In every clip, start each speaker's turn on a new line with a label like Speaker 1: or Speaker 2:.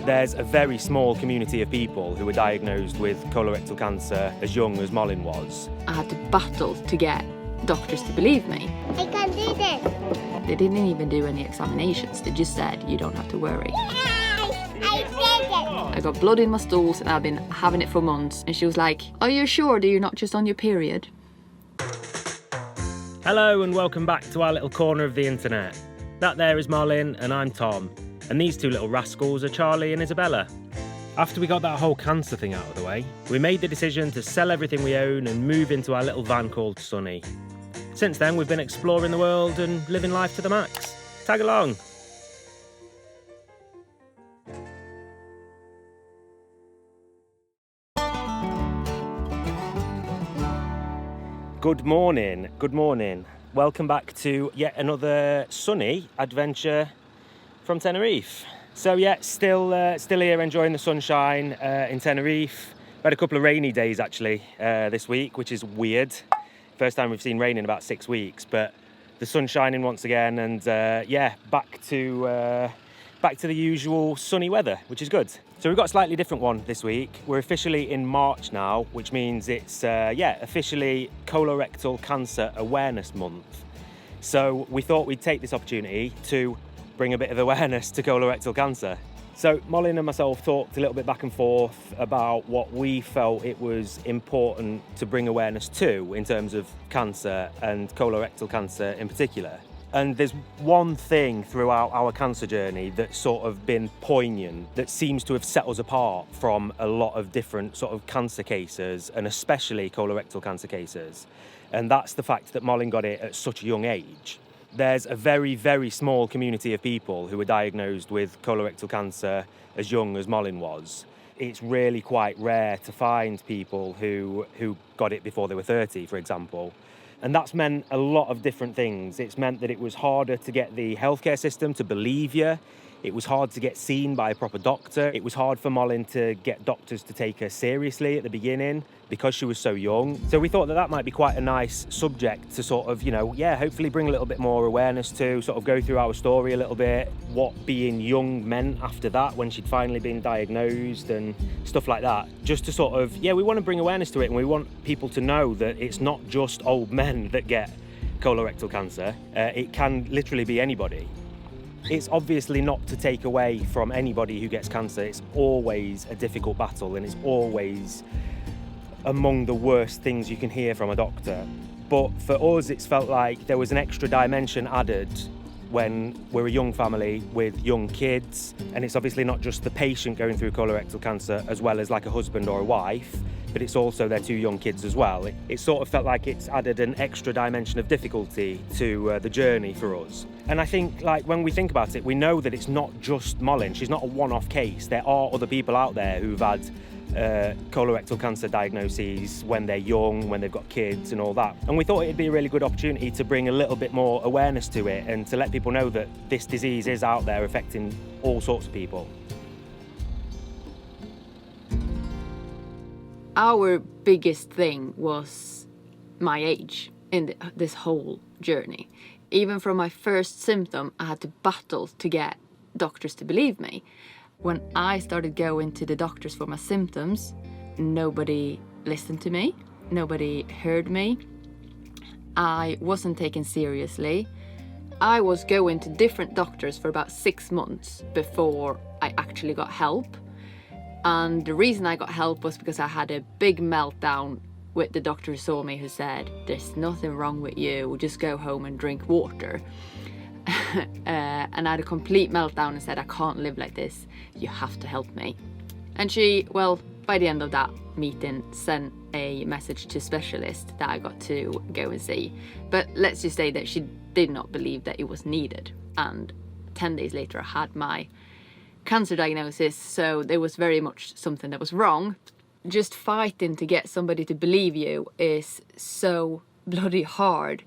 Speaker 1: There's a very small community of people who were diagnosed with colorectal cancer as young as Molyn was.
Speaker 2: I had to battle to get doctors to believe me.
Speaker 3: I can do this.
Speaker 2: They didn't even do any examinations. They just said, you don't have to worry.
Speaker 3: I did it.
Speaker 2: I got blood in my stools and I've been having it for months. And she was like, are you sure that you're not just on your period?
Speaker 1: Hello and welcome back to our little corner of the internet. That there is Molyn and I'm Tom. And these two little rascals are Charlie and Isabella. After we got that whole cancer thing out of the way, we made the decision to sell everything we own and move into our little van called Sunny. Since then, we've been exploring the world and living life to the max. Tag along. Good morning. Welcome back to yet another sunny adventure from Tenerife. So yeah, still here enjoying the sunshine in Tenerife. We had a couple of rainy days actually this week, which is weird. First time we've seen rain in about 6 weeks, but the sun's shining once again, and yeah, back to the usual sunny weather, which is good. So we've got a slightly different one this week. We're officially in March now, which means it's officially Colorectal Cancer Awareness Month. So we thought we'd take this opportunity to bring a bit of awareness to colorectal cancer. So Molyn and myself talked a little bit back and forth about what we felt it was important to bring awareness to in terms of cancer and colorectal cancer in particular. And there's one thing throughout our cancer journey that's sort of been poignant, that seems to have set us apart from a lot of different sort of cancer cases, and especially colorectal cancer cases. And that's the fact that Molyn got it at such a young age. There's a very, very small community of people who were diagnosed with colorectal cancer as young as Molyn was. It's really quite rare to find people who got it before they were 30, for example. And that's meant a lot of different things. It's meant that it was harder to get the healthcare system to believe you. It was hard to get seen by a proper doctor. It was hard for Molyn to get doctors to take her seriously at the beginning because she was so young. So we thought that might be quite a nice subject to sort of, hopefully bring a little bit more awareness to, sort of go through our story a little bit, what being young meant after that when she'd finally been diagnosed and stuff like that. Just to sort of, we want to bring awareness to it, and we want people to know that it's not just old men that get colorectal cancer. It can literally be anybody. It's obviously not to take away from anybody who gets cancer. It's always a difficult battle, and it's always among the worst things you can hear from a doctor. But for us, it's felt like there was an extra dimension added when we're a young family with young kids, and it's obviously not just the patient going through colorectal cancer as well as like a husband or a wife, but it's also their two young kids as well. It sort of felt like it's added an extra dimension of difficulty to the journey for us. And I think, like, when we think about it, we know that it's not just Molyn. She's not a one-off case. There are other people out there who've had colorectal cancer diagnoses when they're young, when they've got kids and all that. And we thought it'd be a really good opportunity to bring a little bit more awareness to it and to let people know that this disease is out there affecting all sorts of people.
Speaker 2: Our biggest thing was my age in this whole journey. Even from my first symptom, I had to battle to get doctors to believe me. When I started going to the doctors for my symptoms, nobody listened to me, nobody heard me. I wasn't taken seriously. I was going to different doctors for about 6 months before I actually got help. And the reason I got help was because I had a big meltdown with the doctor who saw me, who said, there's nothing wrong with you, just go home and drink water. And I had a complete meltdown and said, I can't live like this, you have to help me. And she, by the end of that meeting, sent a message to a specialist that I got to go and see. But let's just say that she did not believe that it was needed. And 10 days later I had my cancer diagnosis, so there was very much something that was wrong. Just fighting to get somebody to believe you is so bloody hard.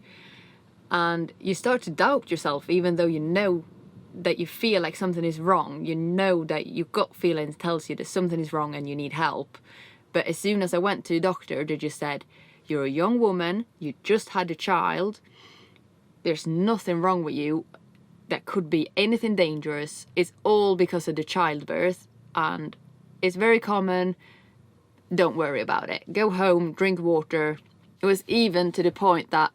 Speaker 2: And you start to doubt yourself, even though you know that you feel like something is wrong. You know that your gut feeling tells you that something is wrong and you need help. But as soon as I went to the doctor, they just said, you're a young woman, you just had a child, there's nothing wrong with you that could be anything dangerous. It's all because of the childbirth, and it's very common. Don't worry about it. Go home, drink water. It was even to the point that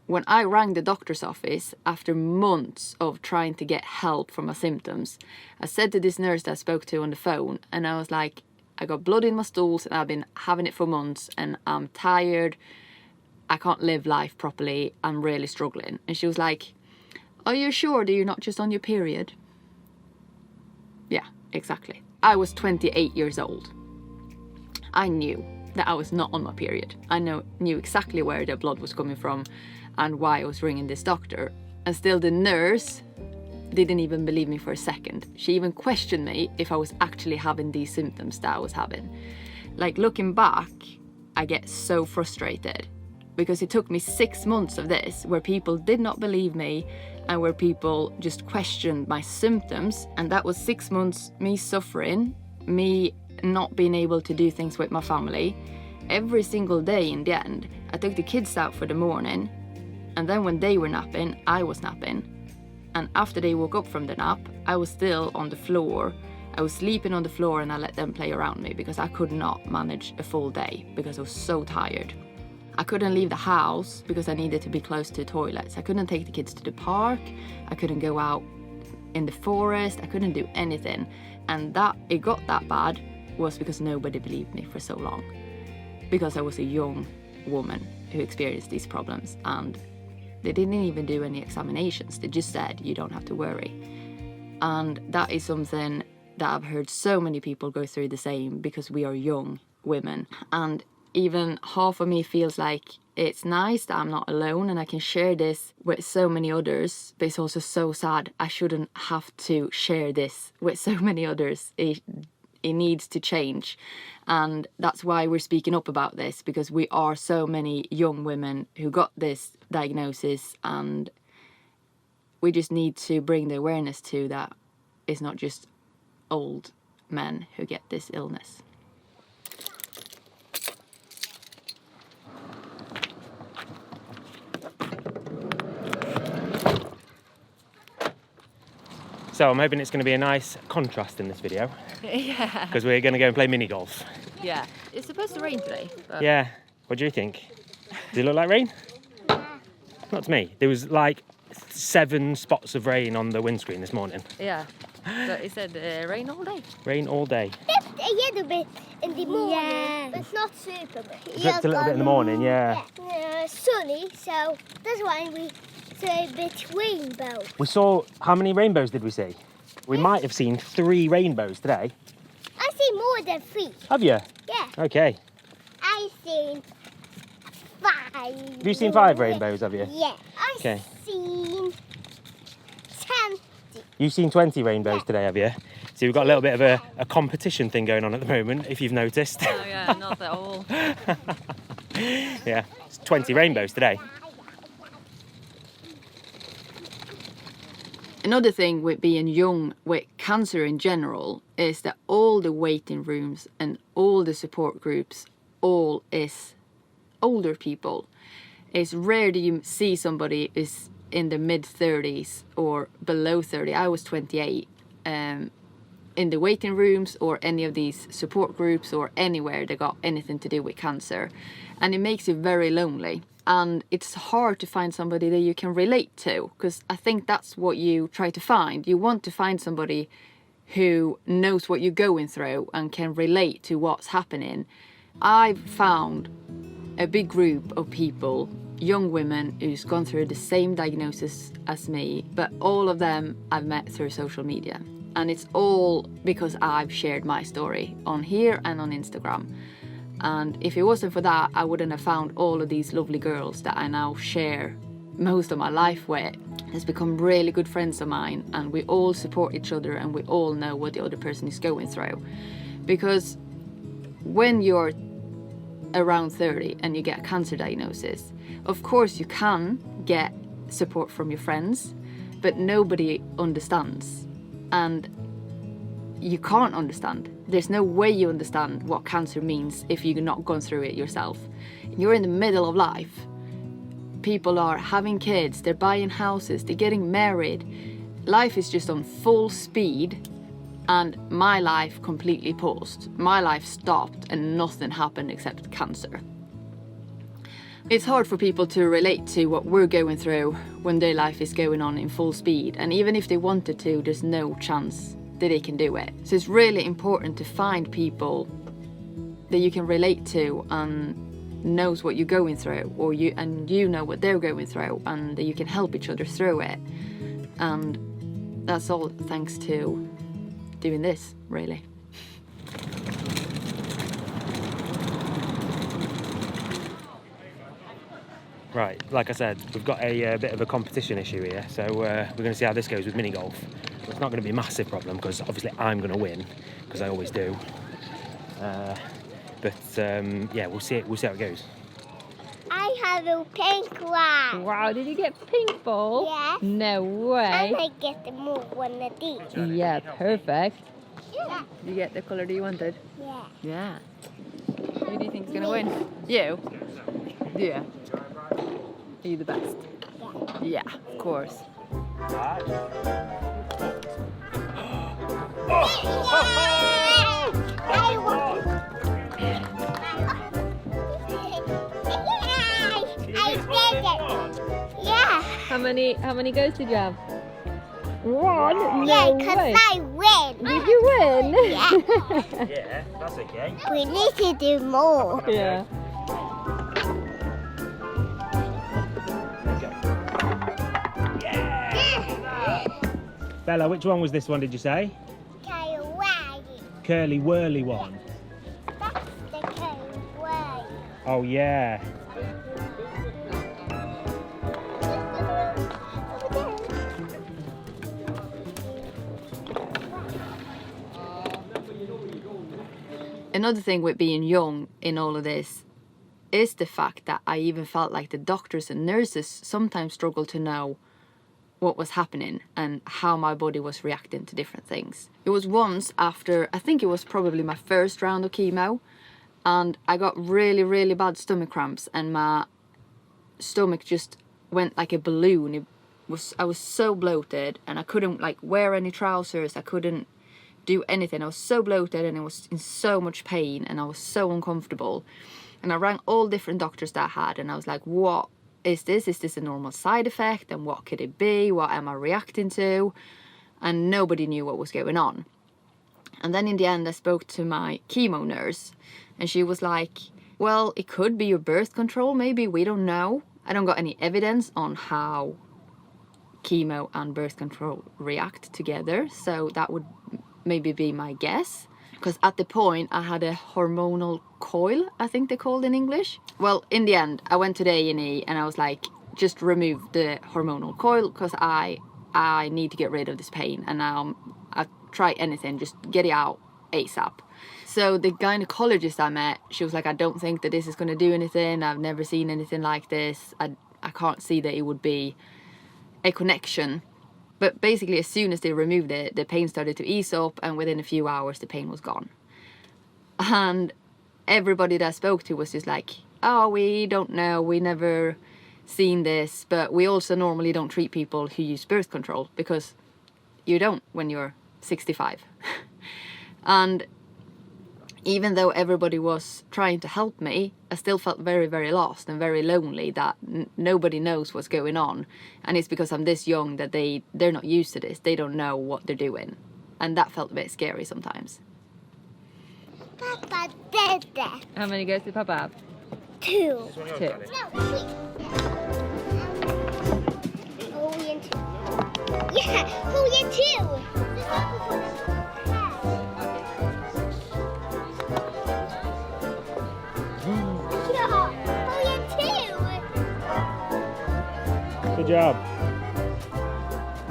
Speaker 2: when I rang the doctor's office after months of trying to get help for my symptoms, I said to this nurse that I spoke to on the phone, and I was like, I got blood in my stools and I've been having it for months and I'm tired. I can't live life properly. I'm really struggling. And she was like, are you sure that you're not just on your period? Yeah, exactly. I was 28 years old. I knew that I was not on my period. I knew exactly where the blood was coming from and why I was ringing this doctor. And still the nurse didn't even believe me for a second. She even questioned me if I was actually having these symptoms that I was having. Like, looking back, I get so frustrated because it took me 6 months of this where people did not believe me and where people just questioned my symptoms. And that was 6 months me suffering, me not being able to do things with my family. Every single day in the end, I took the kids out for the morning, and then when they were napping, I was napping. And after they woke up from the nap, I was still on the floor. I was sleeping on the floor and I let them play around me because I could not manage a full day because I was so tired. I couldn't leave the house because I needed to be close to toilets. I couldn't take the kids to the park. I couldn't go out in the forest. I couldn't do anything. And that it got that bad was because nobody believed me for so long. Because I was a young woman who experienced these problems, and they didn't even do any examinations. They just said, you don't have to worry. And that is something that I've heard so many people go through the same because we are young women. And even half of me feels like it's nice that I'm not alone and I can share this with so many others, but it's also so sad. I shouldn't have to share this with so many others. It needs to change. And that's why we're speaking up about this, because we are so many young women who got this diagnosis, and we just need to bring the awareness to that it's not just old men who get this illness.
Speaker 1: So I'm hoping it's going to be a nice contrast in this video.
Speaker 2: Yeah.
Speaker 1: Because we're going to go and play mini golf.
Speaker 2: Yeah. It's supposed to rain today. But...
Speaker 1: Yeah. What do you think? Does it look like rain? Not to me. There was like 7 spots of rain on the windscreen this morning.
Speaker 2: Yeah. But it said rain all day.
Speaker 1: Rain all day.
Speaker 3: Just a little bit in the morning, but not super bit.
Speaker 1: Just a little bit in the morning, yeah.
Speaker 3: Sunny, so that's why we say a bit rainbow.
Speaker 1: We saw, how many rainbows did we see? We might have seen 3 rainbows today.
Speaker 3: I see more than 3.
Speaker 1: Have you?
Speaker 3: Yeah.
Speaker 1: Okay.
Speaker 3: I've seen 5.
Speaker 1: Have you seen 5 rainbows, have you?
Speaker 3: Yeah.
Speaker 1: Okay.
Speaker 3: I've seen 20.
Speaker 1: You've seen 20 rainbows today, have you? So we've got a little bit of a competition thing going on at the moment, if you've noticed.
Speaker 2: Oh yeah, not at all.
Speaker 1: Yeah, it's 20 rainbows today.
Speaker 2: Another thing with being young with cancer in general is that all the waiting rooms and all the support groups all is older people. It's rare that you see somebody is in the mid-30s or below 30. I was 28. In the waiting rooms or any of these support groups or anywhere that got anything to do with cancer. And it makes you very lonely. And it's hard to find somebody that you can relate to, because I think that's what you try to find. You want to find somebody who knows what you're going through and can relate to what's happening. I've found a big group of people, young women who's gone through the same diagnosis as me, but all of them I've met through social media. And it's all because I've shared my story on here and on Instagram. And if it wasn't for that, I wouldn't have found all of these lovely girls that I now share most of my life with. It's become really good friends of mine, and we all support each other and we all know what the other person is going through. Because when you're around 30 and you get a cancer diagnosis, of course you can get support from your friends, but nobody understands. And you can't understand. There's no way you understand what cancer means if you've not gone through it yourself. You're in the middle of life. People are having kids, they're buying houses, they're getting married. Life is just on full speed, and my life completely paused. My life stopped and nothing happened except cancer. It's hard for people to relate to what we're going through when their life is going on in full speed, and even if they wanted to, there's no chance that they can do it. So it's really important to find people that you can relate to and knows what you're going through, or you know what they're going through, and that you can help each other through it. And that's all thanks to doing this, really.
Speaker 1: Right, like I said, we've got a bit of a competition issue here, so we're going to see how this goes with mini golf. It's not going to be a massive problem because obviously I'm going to win, because I always do. Yeah, we'll see how it goes.
Speaker 3: I have a pink one.
Speaker 2: Wow, did you get pink ball?
Speaker 3: Yes.
Speaker 2: No way.
Speaker 3: And I get the more one of these.
Speaker 2: Yeah, perfect.
Speaker 3: Yeah.
Speaker 2: Did you get the colour that you wanted?
Speaker 3: Yeah.
Speaker 2: Yeah. Who do you think's gonna win? You? Yeah. Are you the best?
Speaker 3: Yeah.
Speaker 2: Yeah, of course.
Speaker 3: I won. I did it. Yeah.
Speaker 2: How many goes did you have? One?
Speaker 3: Yeah, because I win.
Speaker 2: Did you win?
Speaker 3: Yeah.
Speaker 1: Yeah, that's okay.
Speaker 3: We need to do more.
Speaker 2: Yeah.
Speaker 1: Bella, which one was this one, did you say? Curly whirly one.
Speaker 3: That's the curly way.
Speaker 1: Oh yeah.
Speaker 2: Another thing with being young in all of this is the fact that I even felt like the doctors and nurses sometimes struggled to know what was happening and how my body was reacting to different things. It was once after, I think it was probably my first round of chemo, and I got really, really bad stomach cramps, and my stomach just went like a balloon. I was so bloated, and I couldn't like wear any trousers. I couldn't do anything. I was so bloated, and I was in so much pain, and I was so uncomfortable. And I rang all different doctors that I had, and I was like, what is this? Is this a normal side effect? And what could it be? What am I reacting to? And nobody knew what was going on. And then in the end, I spoke to my chemo nurse, and she was like, well, it could be your birth control, maybe, we don't know. I don't got any evidence on how chemo and birth control react together, so that would maybe be my guess. Because at the point I had a hormonal coil, I think they called in English. Well, in the end, I went to the A&E and I was like, just remove the hormonal coil, because I need to get rid of this pain, and now I try anything, just get it out ASAP. So the gynecologist I met, she was like, I don't think that this is going to do anything. I've never seen anything like this. I can't see that it would be a connection. But basically, as soon as they removed it, the pain started to ease up, and within a few hours, the pain was gone. And everybody that I spoke to was just like, oh, we don't know, we never seen this, but we also normally don't treat people who use birth control, because you don't when you're 65. And even though everybody was trying to help me, I still felt very, very lost and very lonely, that nobody knows what's going on. And it's because I'm this young that they're not used to this. They don't know what they're doing. And that felt a bit scary sometimes.
Speaker 3: Papa did that.
Speaker 2: How many goes did Papa have?
Speaker 3: 2.
Speaker 2: 2.
Speaker 3: No, 3. Oh, we in 2. Yeah, oh, we in 2.
Speaker 1: Good job.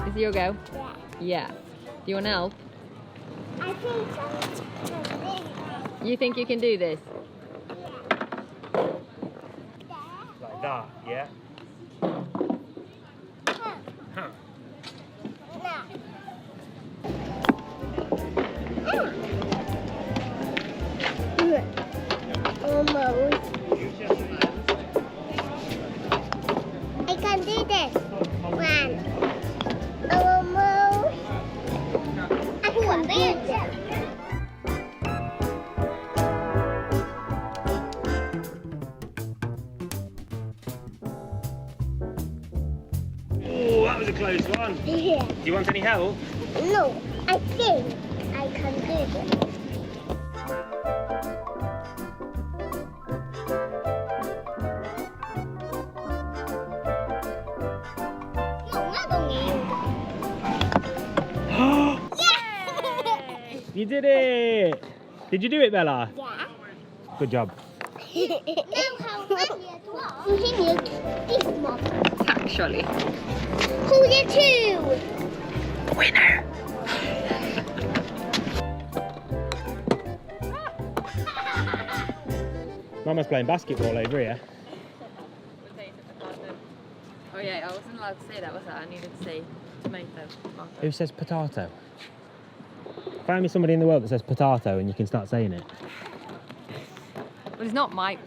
Speaker 2: Is it your go?
Speaker 3: Yeah.
Speaker 2: Yeah. Do you want help?
Speaker 3: I think so.
Speaker 2: You think you can do this?
Speaker 1: Like that, yeah? Huh.
Speaker 3: Almost. I can do this. 1. Almost. I can do this.
Speaker 1: close one.
Speaker 3: Yeah.
Speaker 1: Do you want any help?
Speaker 3: No, I think I can do this. Många gånger gjorde.
Speaker 1: You did it! Did you do it, Bella?
Speaker 3: Yeah.
Speaker 1: Good job.
Speaker 3: Now how many it was? Continue this one.
Speaker 2: Actually.
Speaker 3: Hold it too.
Speaker 2: Winner!
Speaker 1: Mama's playing basketball over here.
Speaker 2: Oh yeah, I wasn't allowed to say that, was I? I needed to say tomato.
Speaker 1: Who says potato? Find me somebody in the world that says potato and you can start saying it.
Speaker 2: Well, it's not my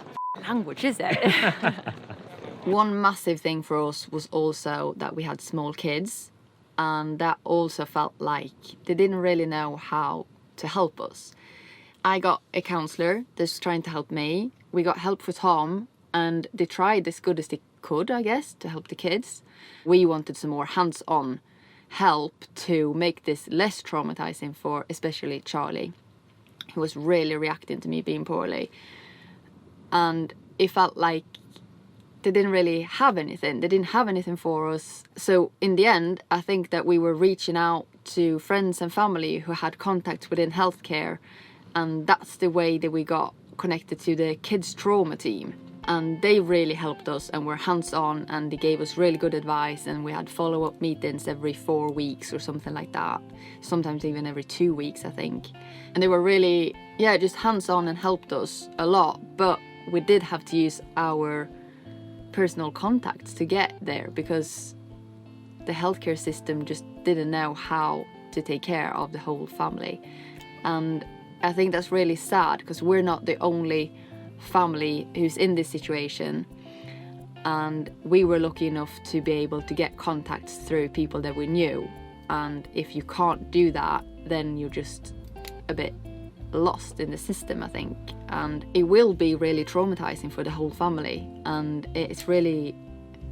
Speaker 2: language, is it? One massive thing for us was also that we had small kids, and that also felt like they didn't really know how to help us. I got a counsellor that's trying to help me. We got help for Tom, and they tried as good as they could, I guess, to help the kids. We wanted some more hands-on help to make this less traumatizing for especially Charlie, who was really reacting to me being poorly. And it felt like they didn't really have anything. They didn't have anything for us. So in the end, I think that we were reaching out to friends and family who had contacts within healthcare. And that's the way that we got connected to the kids trauma team. And they really helped us and were hands-on, and they gave us really good advice, and we had follow-up meetings every 4 weeks or something like that. Sometimes even every 2 weeks, I think. And they were really, just hands-on and helped us a lot. But we did have to use our personal contacts to get there, because the healthcare system just didn't know how to take care of the whole family. And I think that's really sad, because we're not the only family who's in this situation, and we were lucky enough to be able to get contacts through people that we knew. And if you can't do that, then you're just a bit lost in the system, I think. And it will be really traumatizing for the whole family, and it's really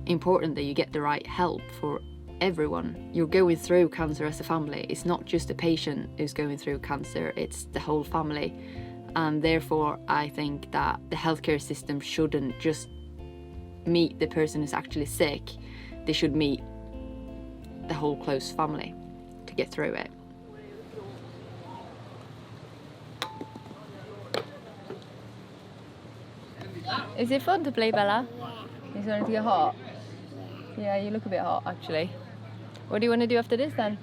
Speaker 2: important that you get the right help for everyone. You're going through cancer as a family. It's not just a patient who's going through cancer, it's the whole family. And therefore, I think that the healthcare system shouldn't just meet the person who's actually sick. They should meet the whole close family to get through it. Is it fun to play, Bella? Is it starting to get hot? Yeah, you look a bit hot, actually. What do you want to do after this, then?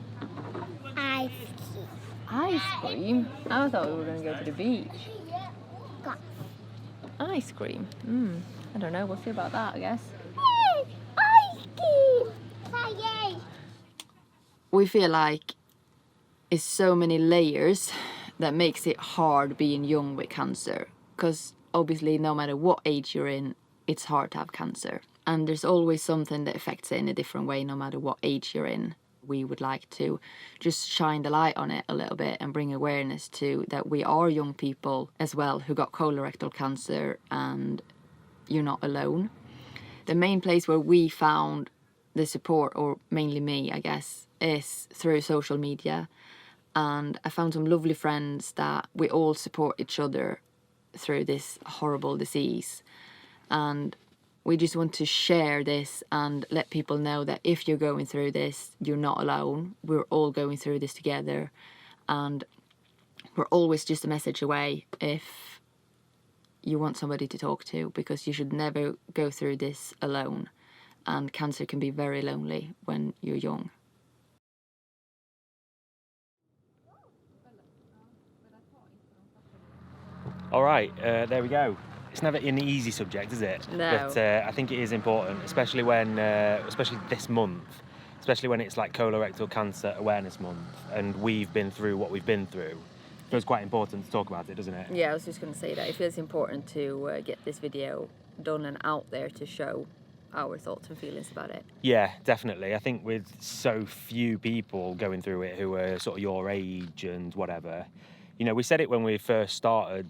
Speaker 3: Ice
Speaker 2: Ice cream? I thought we were going to go to the beach. Ice cream? I don't know. We'll see about that, I guess.
Speaker 3: Ice cream! Yay!
Speaker 2: We feel like it's so many layers that makes it hard being young with cancer. Because obviously, no matter what age you're in, it's hard to have cancer. And there's always something that affects it in a different way, no matter what age you're in. We would like to just shine the light on it a little bit and bring awareness to that we are young people as well who got colorectal cancer, and you're not alone. The main place where we found the support, or mainly me, I guess, is through social media. And I found some lovely friends that we all support each other through this horrible disease. And we just want to share this and let people know that if you're going through this, you're not alone. We're all going through this together. And we're always just a message away if you want somebody to talk to, because you should never go through this alone. And cancer can be very lonely when you're young.
Speaker 1: All right, there we go. It's never an easy subject, is it?
Speaker 2: No.
Speaker 1: But I think it is important, especially when, especially this month, especially when it's like Colorectal Cancer Awareness Month, and we've been through what we've been through. It feels quite important to talk about it, doesn't it?
Speaker 2: Yeah, I was just going to say that. It feels important to get this video done and out there to show our thoughts and feelings about it.
Speaker 1: Yeah, definitely. I think with so few people going through it who are sort of your age and whatever, you know, we said it when we first started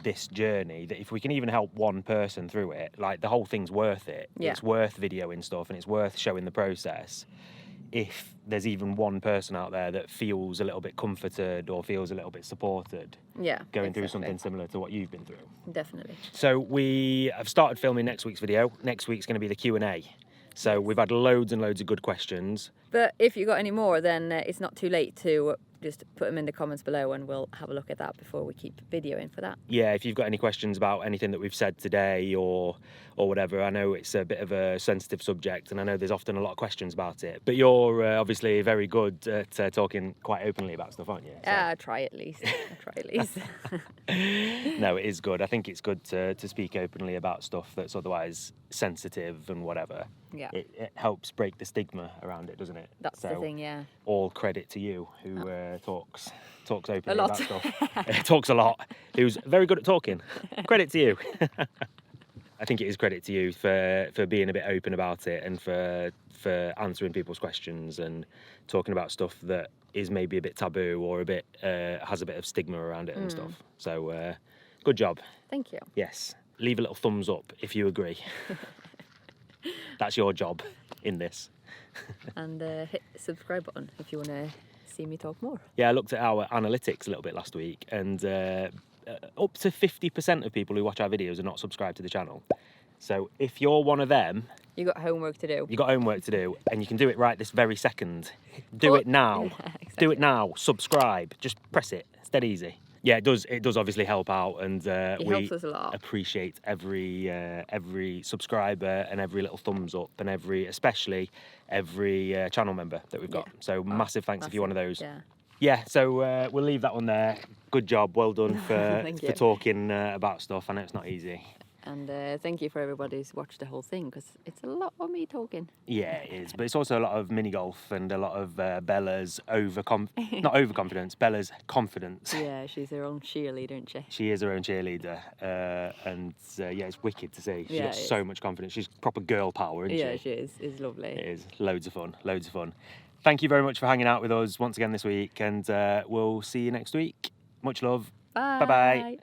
Speaker 1: this journey, that if we can even help one person through it, like, the whole thing's worth it.
Speaker 2: Yeah.
Speaker 1: It's worth videoing stuff, and it's worth showing the process. if there's even one person out there that feels a little bit comforted or feels a little bit supported
Speaker 2: Yeah.
Speaker 1: going through
Speaker 2: exactly.
Speaker 1: something similar to what you've been through.
Speaker 2: Definitely.
Speaker 1: So we have started filming next week's video. Next week's going to be the Q&A. So we've had loads and loads of good questions.
Speaker 2: But if you got any more, then it's not too late to just put them in the comments below, and we'll have a look at that before we keep videoing for that.
Speaker 1: Yeah, if you've got any questions about anything that we've said today or whatever, I know it's a bit of a sensitive subject and I know there's often a lot of questions about it. But you're obviously very good at talking quite openly about stuff, aren't you? So-
Speaker 2: I try at least.
Speaker 1: No, it is good. I think it's good to speak openly about stuff that's otherwise sensitive and whatever.
Speaker 2: Yeah.
Speaker 1: It helps break the stigma around it, doesn't it?
Speaker 2: That's the
Speaker 1: So,
Speaker 2: thing, yeah.
Speaker 1: all credit to you who talks openly
Speaker 2: lot.
Speaker 1: about stuff. Talks a lot. Who's very good at talking. Credit to you. I think it is credit to you for being a bit open about it and for answering people's questions and talking about stuff that is maybe a bit taboo or a bit has a bit of stigma around it and stuff. So good job.
Speaker 2: Thank you.
Speaker 1: Yes. Leave a little thumbs up if you agree. That's your job in this.
Speaker 2: And hit the subscribe button if you want to see me talk more.
Speaker 1: Yeah, I looked at our analytics a little bit last week, and up to 50% of people who watch our videos are not subscribed to the channel. So if you're one of them,
Speaker 2: You got homework to do.
Speaker 1: you've got homework to do, and you can do it right this very second. Do
Speaker 2: Oh,
Speaker 1: it now.
Speaker 2: yeah,
Speaker 1: Do
Speaker 2: exactly.
Speaker 1: it now. Subscribe. Just press it. It's dead easy. Yeah, it does. It does obviously help out, and
Speaker 2: It
Speaker 1: we
Speaker 2: helps us a lot.
Speaker 1: appreciate every subscriber and every little thumbs up, and especially every channel member that we've got.
Speaker 2: Yeah.
Speaker 1: So massive thanks if you're one of those.
Speaker 2: Yeah.
Speaker 1: Yeah, so we'll leave that one there. Good job, well done for
Speaker 2: Thank you.
Speaker 1: talking about stuff. I know it's not easy.
Speaker 2: And thank you for everybody who's watched the whole thing, because it's a lot of me talking.
Speaker 1: Yeah, it is, but it's also a lot of mini golf and a lot of Bella's not overconfidence, Bella's confidence.
Speaker 2: Yeah, she's her own cheerleader, isn't she?
Speaker 1: She is her own cheerleader, and yeah, it's wicked to see. She's
Speaker 2: Yeah,
Speaker 1: got
Speaker 2: it
Speaker 1: so
Speaker 2: is.
Speaker 1: much confidence. She's proper girl power, isn't
Speaker 2: Yeah,
Speaker 1: she?
Speaker 2: she is. It's lovely.
Speaker 1: It is loads of fun, loads of fun. Thank you very much for hanging out with us once again this week, and we'll see you next week. Much love.
Speaker 2: Bye.
Speaker 1: Bye-bye.